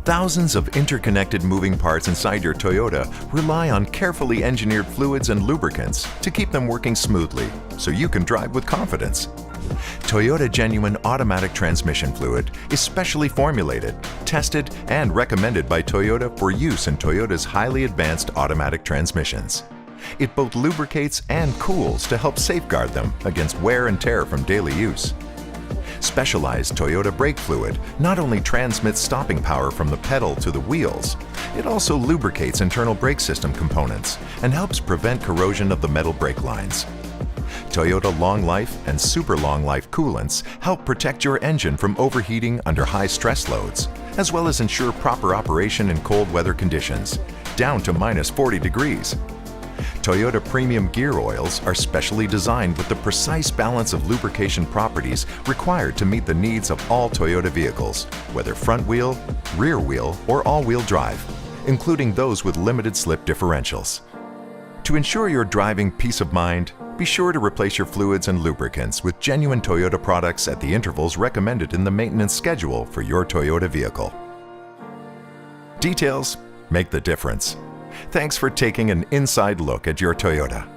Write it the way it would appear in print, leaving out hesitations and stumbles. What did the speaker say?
Thousands of interconnected moving parts inside your Toyota rely on carefully engineered fluids and lubricants to keep them working smoothly, so you can drive with confidence. Toyota Genuine Automatic Transmission Fluid is specially formulated, tested, and recommended by Toyota for use in Toyota's highly advanced automatic transmissions. It both lubricates and cools to help safeguard them against wear and tear from daily use. Specialized Toyota brake fluid not only transmits stopping power from the pedal to the wheels, it also lubricates internal brake system components and helps prevent corrosion of the metal brake lines. Toyota Long Life and Super Long Life coolants help protect your engine from overheating under high stress loads, as well as ensure proper operation in cold weather conditions, down to -40 degrees. Toyota premium gear oils are specially designed with the precise balance of lubrication properties required to meet the needs of all Toyota vehicles, whether front wheel, rear wheel, or all-wheel drive, including those with limited slip differentials. To ensure your driving peace of mind, be sure to replace your fluids and lubricants with genuine Toyota products at the intervals recommended in the maintenance schedule for your Toyota vehicle. Details make the difference. Thanks for taking an inside look at your Toyota.